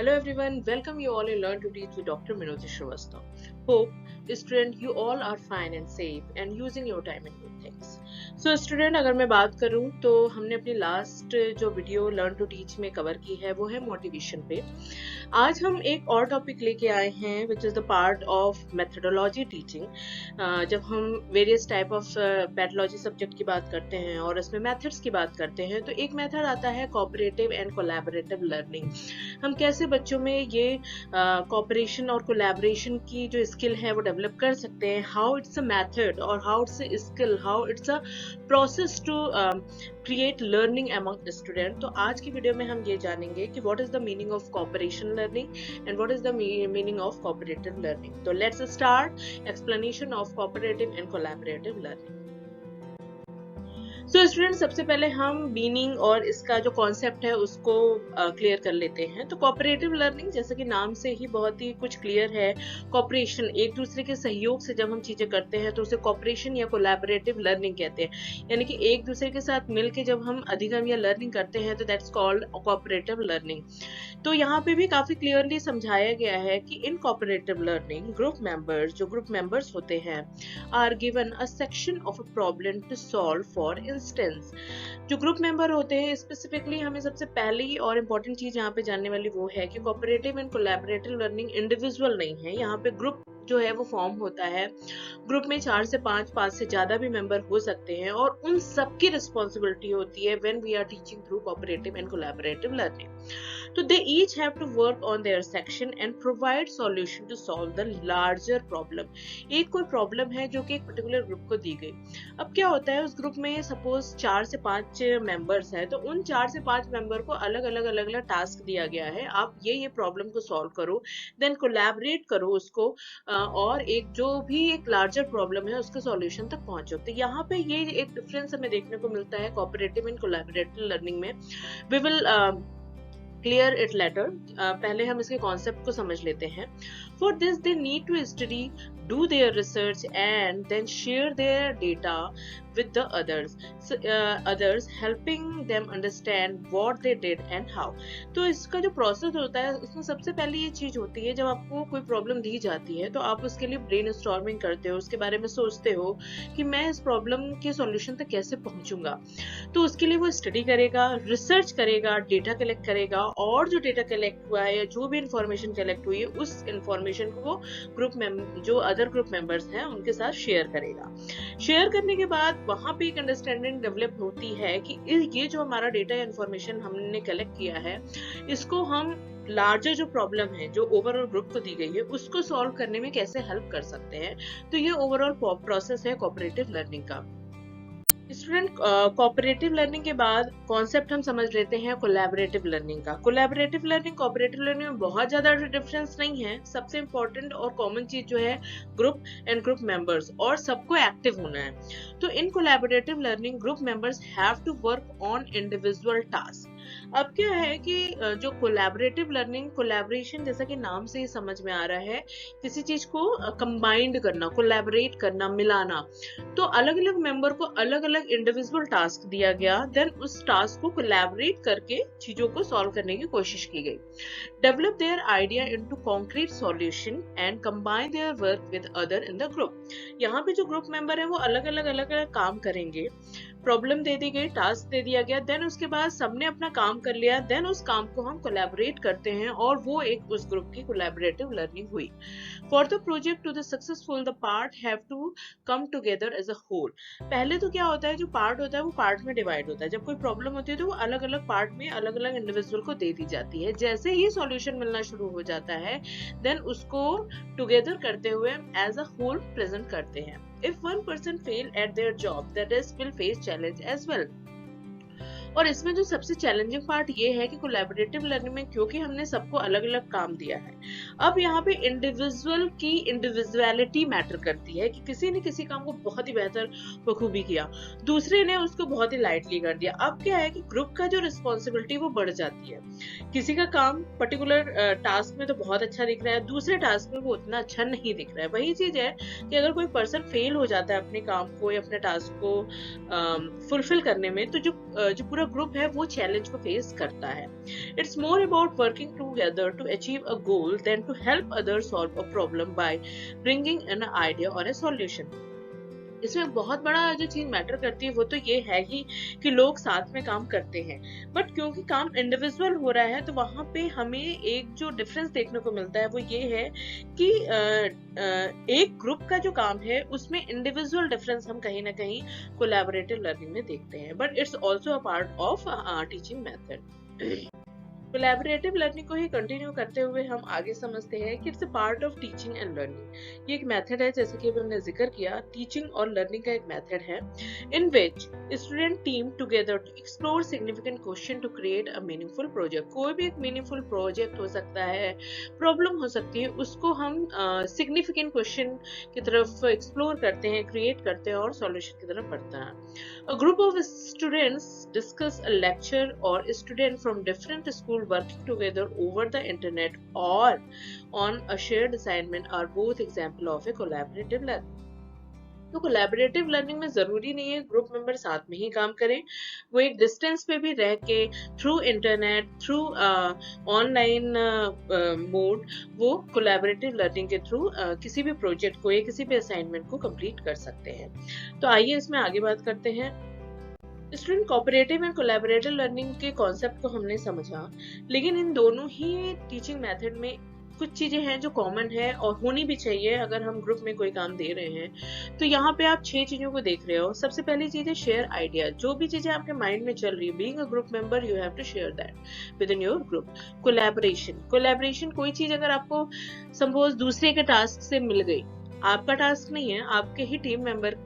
Hello everyone, welcome you all in Learn to Teach with Dr. Minoti Shrivastava. Hope, student, you all are fine and safe and using your time in good things. So student, अगर मैं बात करूं तो हमने अपनी last जो video Learn to Teach में cover की है वो है मोटिवेशन पे। आज हम एक और टॉपिक लेके आए हैं which is the part of methodology teaching. जब हम various type of pathology subject की बात करते हैं और इसमें मेथड्स की बात करते हैं तो एक मेथड आता है कोऑपरेटिव एंड कोलैबोरेटिव लर्निंग। हम कैसे बच्चों में ये कोऑपरेशन और कोलैबोरेशन की जो स्किल है वो डेवलप कर सकते हैं, हाउ इट्स अ मेथड और how it's a skill, how it's a process to create learning among student. तो आज की वीडियो में हम ये जानेंगे कि what is the meaning of cooperation learning and what is the meaning of cooperative learning. तो let's start explanation of cooperative and collaborative learning. तो स्टूडेंट, सबसे पहले हम मीनिंग और इसका जो कॉन्सेप्ट है उसको क्लियर कर लेते हैं। तो कोऑपरेटिव लर्निंग जैसे कि नाम से ही बहुत ही कुछ क्लियर है, कोऑपरेशन, एक दूसरे के सहयोग से जब हम चीजें करते हैं तो उसे कोऑपरेशन या कोलैबोरेटिव लर्निंग कहते हैं। यानी कि एक दूसरे के साथ मिलकर जब हम अधिगम या लर्निंग करते हैं तो दैट्स कॉल्ड कोऑपरेटिव लर्निंग। तो यहाँ पे भी काफी क्लियरली समझाया गया है कि इन कोऑपरेटिव लर्निंग ग्रुप मेंबर्स, जो ग्रुप मेंबर्स होते हैं, are given a section of a problem to solve for instance. जो ग्रुप मेंबर होते हैं, स्पेसिफिकली हमें सबसे पहली और इम्पोर्टेंट चीज यहाँ पे जानने वाली वो है कि cooperative and collaborative learning individual नहीं है। यहाँ पे ग्रुप जो है वो फॉर्म होता है। ग्रुप में 4 से 5 से ज्यादा भी मेंबर हो सकते हैं और उन सबकी रिस्पॉन्सिबिलिटी होती है when we are teaching through cooperative and collaborative learning. तो they each have to work on their section and provide solution to solve the larger problem. एक कोई प्रॉब्लम है जो कि एक पर्टिकुलर ग्रुप को दी गई। अब क्या होता है, उस ग्रुप में सपोज 4 से 5 मेंबर्स हैं, तो उन 4 से 5 मेंबर को अलग अलग टास्क दिया गया है। आप ये प्रॉब्लम को सॉल्व करो, देन कोलैबोरेट करो उसको और एक जो भी एक लार्जर प्रॉब्लम है उसके सॉल्यूशन तक पहुंचो। तो यहाँ पे ये एक डिफरेंस हमें देखने को मिलता है कोऑपरेटिव एंड कोलैबोरेटिव लर्निंग में। We will clear it later. पहले हम इसके कॉन्सेप्ट को समझ लेते हैं। For this they need to study, do their research and then share their data with the others helping them understand what they did and how। तो इसका जो प्रोसेस होता है उसमें सबसे पहले ये चीज होती है, जब आपको कोई प्रॉब्लम दी जाती है तो आप उसके लिए ब्रेनस्टॉर्मिंग करते हो, उसके बारे में सोचते हो कि मैं इस प्रॉब्लम के सॉल्यूशन तक कैसे पहुंचूंगा। तो उसके लिए वो स्टडी करेगा, रिसर्च करेगा, डेटा कलेक्ट करेगा और जो डेटा कलेक्ट हुआ है या जो भी इंफॉर्मेशन कलेक्ट हुई है उस इंफॉर्मेशन को वो ग्रुप में जो अदर ग्रुप मेंबर्स हैं उनके साथ शेयर करेगा। शेयर करने के बाद वहां पे एक अंडरस्टैंडिंग डेवलप होती है कि ये जो हमारा डेटा या इंफॉर्मेशन हमने कलेक्ट किया है इसको हम लार्जर जो प्रॉब्लम है जो ओवरऑल ग्रुप को दी गई है उसको सॉल्व करने में कैसे हेल्प कर सकते हैं। तो ये ओवरऑल प्रोसेस है कोऑपरेटिव लर्निंग का। स्टूडेंट, कोऑपरेटिव लर्निंग के बाद कॉन्सेप्ट हम समझ लेते हैं कोलैबोरेटिव लर्निंग का। कोलैबोरेटिव लर्निंग कोऑपरेटिव लर्निंग में बहुत ज्यादा डिफरेंस नहीं है। सबसे इंपॉर्टेंट और कॉमन चीज जो है ग्रुप एंड ग्रुप मेंबर्स और सबको एक्टिव होना है। तो in collaborative learning group members have to work on individual task. अब क्या है कि जो कोलैबोरेटिव लर्निंग, कोलैबोरेशन जैसा कि नाम से ही समझ में आ रहा है, किसी चीज को कंबाइंड करना, कोलैबोरेट करना, मिलाना। तो अलग अलग मेंबर को अलग अलग इंडिविजुअल टास्क दिया गया, देन उस टास्क को कोलैबोरेट करके चीजों को सॉल्व करने की कोशिश की गई। Develop their idea into concrete solution and combine their work with other in the group. यहाँ पे जो ग्रुप मेंबर है वो अलग अलग काम करेंगे। प्रॉब्लम दे दी गई, टास्क दे दिया गया, देन उसके बाद सबने अपना काम कर लिया, देन उस काम को हम कोलैबोरेट करते हैं और वो एक उस ग्रुप की कोलैबोरेटिव लर्निंग हुई। For the project to the successful the part have to come together as a whole. पहले तो क्या होता है, जो पार्ट होता है वो पार्ट में डिवाइड होता है। जब कोई प्रॉब्लम होती है तो वो अलग अलग पार्ट में अलग अलग इंडिविजुअल को दे दी जाती है। जैसे ही सॉल्यूशन मिलना शुरू हो जाता है देन उसको टुगेदर करते हुए एज अ होल प्रेजेंट करते हैं। If one person fail at their job, the rest will face challenge as well। और इसमें जो सबसे चैलेंजिंग पार्ट ये है कि कोलैबोरेटिव लर्निंग में क्योंकि हमने सबको अलग अलग काम दिया है, अब यहाँ पे इंडिविजुअल की इंडिविजुअलिटी मैटर करती है कि किसी ने किसी काम को बहुत ही बेहतर बखूबी किया, दूसरे ने उसको बहुत ही लाइटली कर दिया। अब क्या है कि ग्रुप का जो रिस्पॉन्सिबिलिटी वो बढ़ जाती है। किसी का काम पर्टिकुलर टास्क में तो बहुत अच्छा दिख रहा है, दूसरे टास्क में वो उतना अच्छा नहीं दिख रहा है। वही चीज है कि अगर कोई पर्सन फेल हो जाता है अपने काम को या अपने टास्क को फुलफिल करने में, तो जो पूरा पूरा ग्रुप है वो चैलेंज को फेस करता है। It's more about working together to achieve a goal then to help others solve a problem by bringing an idea और ए सॉल्यूशन। इसमें बहुत बड़ा जो चीज मैटर करती है वो तो ये है ही कि लोग साथ में काम करते हैं, बट क्योंकि काम इंडिविजुअल हो रहा है तो वहां पे हमें एक जो डिफरेंस देखने को मिलता है वो ये है कि एक ग्रुप का जो काम है उसमें इंडिविजुअल डिफरेंस हम कहीं ना कहीं कोलैबोरेटिव लर्निंग में देखते हैं, but it's also a part of teaching method. Collaborative learning को ही कंटिन्यू करते हुए हम आगे समझते हैं कि it's a part of teaching and learning. ये एक मेथड है, जैसे कि हमने जिक्र किया, टीचिंग और लर्निंग का एक मेथड है in which student team together to explore significant question to create a meaningful project. कोई भी एक मीनिंगफुल प्रोजेक्ट हो सकता है, प्रॉब्लम हो सकती है, उसको हम सिग्निफिकेंट क्वेश्चन की तरफ एक्सप्लोर करते हैं, क्रिएट करते हैं और सॉल्यूशन की तरफ बढ़ते हैं। A group of students discuss a lecture or student from different schools working together over the internet or on a shared assignment are both example of a collaborative learning। तो collaborative learning में जरूरी नहीं है group member साथ में ही काम करें, वो एक डिस्टेंस पे भी रह के through internet, through online mode, वो कोलैबोरेटिव लर्निंग के थ्रू किसी भी प्रोजेक्ट को या किसी भी असाइनमेंट को कंप्लीट कर सकते हैं। तो आइए इसमें आगे बात करते हैं। Student cooperative and collaborative learning के कॉन्सेप्ट को हमने समझा, लेकिन इन दोनों ही टीचिंग मेथड में कुछ चीजें हैं जो कॉमन है और होनी भी चाहिए अगर हम ग्रुप में कोई काम दे रहे हैं। तो यहाँ पे आप 6 चीजों को देख रहे हो। सबसे पहली चीज है शेयर आइडिया। जो भी चीजें आपके माइंड में चल रही है, being a group member you have to share that within your group. Collaboration कोई चीज अगर आपको सपोज दूसरे के टास्क से मिल गई, आपका टास्क नहीं है, आपके ही टीम मेंबर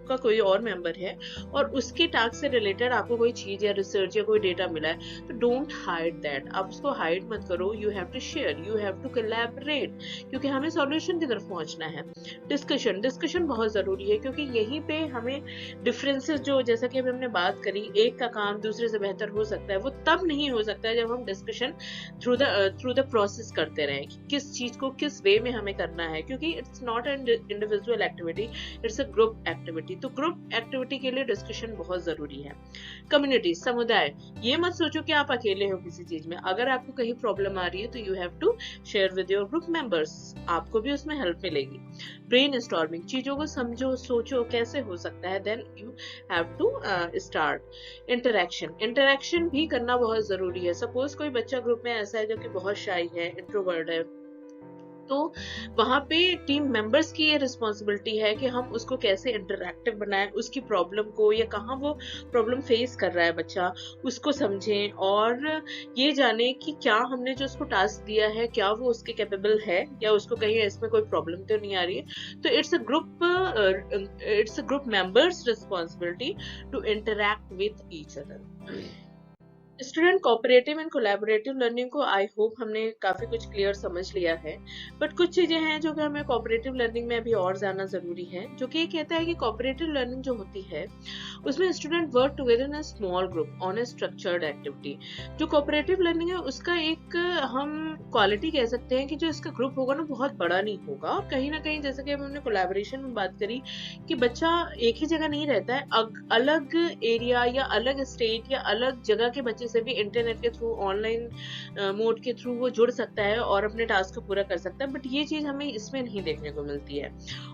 का कोई और मेंबर है और उसके टास्क से रिलेटेड आपको कोई चीज या रिसर्च या कोई डेटा मिला है, तो डोंट हाइड दैट। आप उसको हाइड मत करो, you have to share, you have to collaborate, क्योंकि हमें सॉल्यूशन की तरफ पहुंचना है। डिस्कशन बहुत जरूरी है, क्योंकि यहीं पे हमें डिफरेंसेस जो, जैसा कि अभी हमने बात करी, एक का काम दूसरे से बेहतर हो सकता है, वो तब नहीं हो सकता है जब हम डिस्कशन थ्रू द प्रोसेस करते रहें कि किस चीज को किस वे में हमें करना है, क्योंकि it's not an individual activity, it's a group activity. तो ग्रुप एक्टिविटी के लिए डिस्कशन बहुत जरूरी है। कम्युनिटी, समुदाय, ये मत सोचो कि आप अकेले हो किसी चीज में। अगर आपको कहीं प्रॉब्लम आ रही है तो you have to share with your group members, आपको भी उसमें हेल्प मिलेगी। ब्रेनस्टॉर्मिंग, चीजों को समझो, सोचो कैसे हो सकता है, then you have to start. Interaction भी करना बहुत जरूरी है। सपोज कोई बच्चा ग्रुप में ऐसा है जो कि बहुत शाई है, इंट्रोवर्ट है, तो वहां पे टीम मेंबर्स की ये रिस्पॉन्सिबिलिटी है कि हम उसको कैसे इंटरैक्टिव बनाएं, उसकी प्रॉब्लम को या कहाँ वो प्रॉब्लम फेस कर रहा है बच्चा, उसको समझें और ये जाने कि क्या हमने जो उसको टास्क दिया है क्या वो उसके कैपेबल है या उसको कहीं इसमें कोई प्रॉब्लम तो नहीं आ रही है। तो it's a group members responsibility to interact with each other. Student cooperative and collaborative learning को आई होप हमने काफी कुछ क्लियर समझ लिया है, बट कुछ चीजें हैं जो कि हमें कोऑपरेटिव लर्निंग में अभी और जानना जरूरी है, जो कि ये कहता है कि कोऑपरेटिव लर्निंग जो होती है उसमें student work together in a small group on a structured activity. जो कोऑपरेटिव लर्निंग है उसका एक हम क्वालिटी कह सकते हैं कि जो इसका ग्रुप होगा ना बहुत बड़ा नहीं होगा, और कहीं ना कहीं जैसे कि हमने कोलैबोरेशन में बात करी कि बच्चा एक ही जगह नहीं रहता है, अलग एरिया या अलग स्टेट या अलग जगह के बच्चे से भी इंटरनेट के थ्रू, ऑनलाइन मोड के थ्रू वो जुड़ सकता है और अपने टास्क को पूरा कर सकता है, बट ये चीज हमें इसमें नहीं देखने को मिलती है।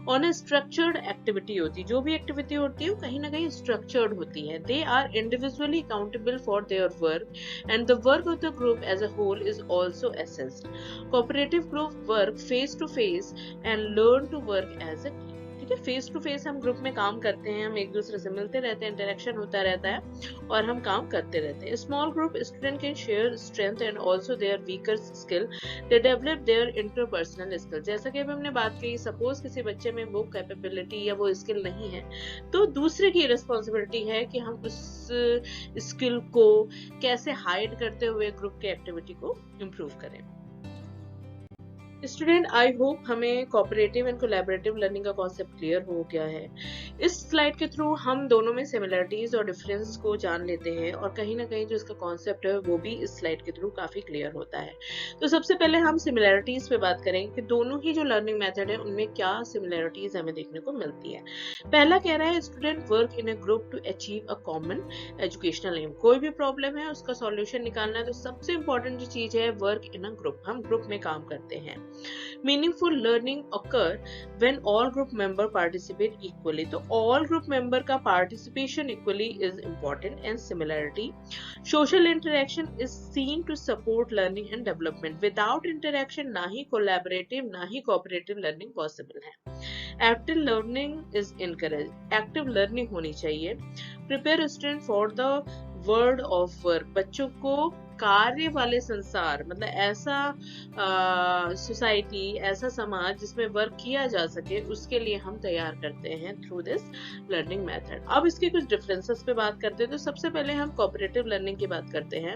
ऑन अ स्ट्रक्चर्ड एक्टिविटी होती है, जो भी एक्टिविटी होती है वो कहीं ना कहीं स्ट्रक्चर्ड होती है। They are individually accountable for their work and the work of the group as a whole is also assessed. Cooperative group work face to face and learn to work as a team. ठीक है, face to face हम group में काम करते हैं, हम एक दूसरे से मिलते रहते हैं, इंटरेक्शन होता रहता है और हम काम करते रहते हैं। Small group student can share strength and also their weaker skill, they develop their interpersonal skill. जैसा कि अभी हमने बात की, सपोज किसी बच्चे में वो कैपेबिलिटी या वो स्किल नहीं है, तो दूसरे की रिस्पॉन्सिबिलिटी है कि हम उस स्किल को कैसे हाइड करते हुए ग्रुप की एक्टिविटी को इम्प्रूव करें। स्टूडेंट, आई होप हमें कोऑपरेटिव एंड कोलैबोरेटिव लर्निंग का कॉन्सेप्ट क्लियर हो गया है। इस स्लाइड के थ्रू हम दोनों में सिमिलरिटीज और डिफरेंस को जान लेते हैं और कहीं ना कहीं जो इसका कॉन्सेप्ट है वो भी इस स्लाइड के थ्रू काफी क्लियर होता है। तो सबसे पहले हम सिमिलरिटीज पे बात करेंगे कि दोनों ही जो लर्निंग मेथड है उनमें क्या सिमिलरिटीज हमें देखने को मिलती है। पहला कह रहा है student work in a group to achieve a common educational aim. कोई भी प्रॉब्लम है उसका सॉल्यूशन निकालना है तो सबसे इंपॉर्टेंट जो चीज है वर्क इन अ ग्रुप, हम ग्रुप में काम करते हैं। Meaningful learning occur when all group member participate equally. तो all group member का participation equally is important and similarity. Social interaction is seen to support learning and development. Without interaction ना ही collaborative ना ही cooperative learning possible है। Active learning is encouraged. Active learning होनी चाहिए। Prepare student for the world of work. बच्चों को कार्य वाले संसार, मतलब ऐसा सोसाइटी, ऐसा समाज जिसमें वर्क किया जा सके, उसके लिए हम तैयार करते हैं थ्रू दिस लर्निंग मेथड। अब इसके कुछ डिफरेंसेस पे बात करते हैं। तो सबसे पहले हम कोऑपरेटिव लर्निंग की बात करते हैं।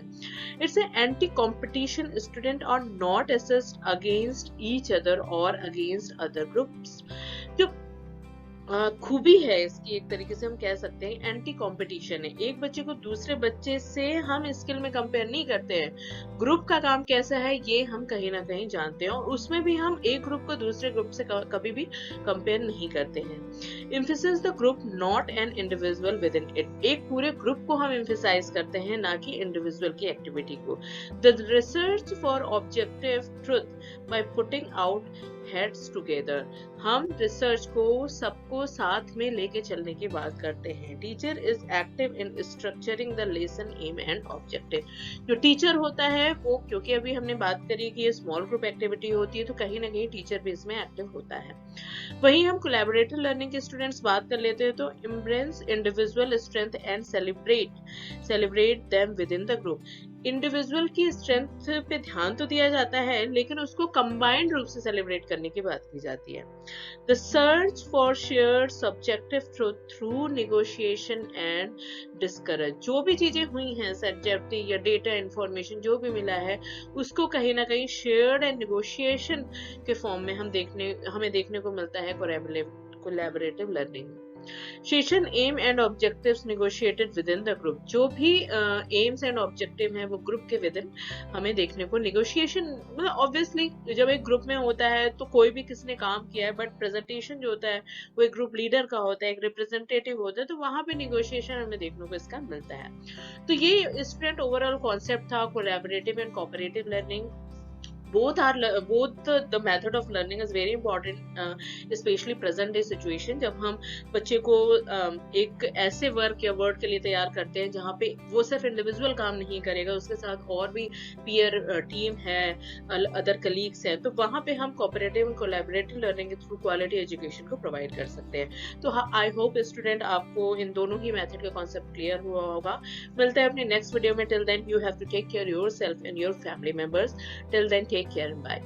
It's a anti competition, student are not assessed against each other और अगेंस्ट अदर ग्रुप्स। जो खूबी है इसकी, एक तरीके से हम कह सकते हैं एंटी कंपटीशन है। एक बच्चे को दूसरे बच्चे से हम स्किल में कंपेयर नहीं करते हैं। ग्रुप का काम कैसा है ये हम कहीं ना कहीं जानते हैं और उसमें भी हम एक ग्रुप को दूसरे ग्रुप से कभी भी कंपेयर नहीं करते हैं। Emphasis the group not an individual with in it. एक पूरे ग्रुप को हम एम्फेसाइज करते हैं, ना कि इंडिविजुअल की एक्टिविटी को। The research for objective truth by putting out heads together. हम रिसर्च को सबको साथ में लेके चलने की बात करते हैं। Teacher is active in structuring the lesson aim and objective. जो टीचर होता है वो, क्योंकि अभी हमने बात करी कि ये स्मॉल ग्रुप एक्टिविटी होती है, तो कहीं ना कहीं टीचर भी इसमें एक्टिव होता है। वहीं हम कोलैबोरेटिव लर्निंग के स्टूडेंट्स बात कर लेते हैं तो embrace individual strength and celebrate them with in the group. Individual की स्ट्रेंथ पे ध्यान तो दिया जाता है, लेकिन उसको कंबाइंड रूप से सेलिब्रेट करने की बात की जाती है। The search for shared subjective truth through negotiation and discourage. जो भी चीजें हुई हैं, सब्जेक्टिव या डेटा इंफॉर्मेशन जो भी मिला है, उसको कहीं ना कहीं शेयर्ड एंड नेगोशिएशन के फॉर्म में हमें देखने को मिलता है collaborative learning. Session aim and objectives negotiated within the group. जो भी एम्स एंड ऑब्जेक्टिव हैं वो ग्रुप के विद इन हमें देखने को नेगोशिएशन, मतलब ऑब्वियसली जब एक ग्रुप में होता है तो कोई भी किसने काम किया है, बट प्रेजेंटेशन जो होता है वो एक ग्रुप लीडर का होता है, एक रिप्रेजेंटेटिव होता है, तो वहां पे नेगोशिएशन हमें देखने को इसका मिलता है। तो ये स्टूडेंट ओवरऑल कॉन्सेप्ट था collaborative and cooperative learning. both the method of learning is very important, especially present day situation, जब हम बच्चे को एक ऐसे वर्क या वर्ड के लिए तैयार करते हैं जहाँ पे वो सिर्फ इंडिविजुअल काम नहीं करेगा, उसके साथ और भी पीयर टीम है, अदर कलीग्स हैं, तो वहाँ पे हम कोऑपरेटिव एंड कोलैबोरेटिव लर्निंग के थ्रू क्वालिटी एजुकेशन को प्रोवाइड कर सकते हैं। तो आई होप स्टूडेंट आपको इन दोनों ही मेथड का कॉन्सेप्ट क्लियर हुआ होगा। मिलते हैं अपने नेक्स्ट वीडियो में। Till then you have to take care yourself and your family members. Till then take care and bye.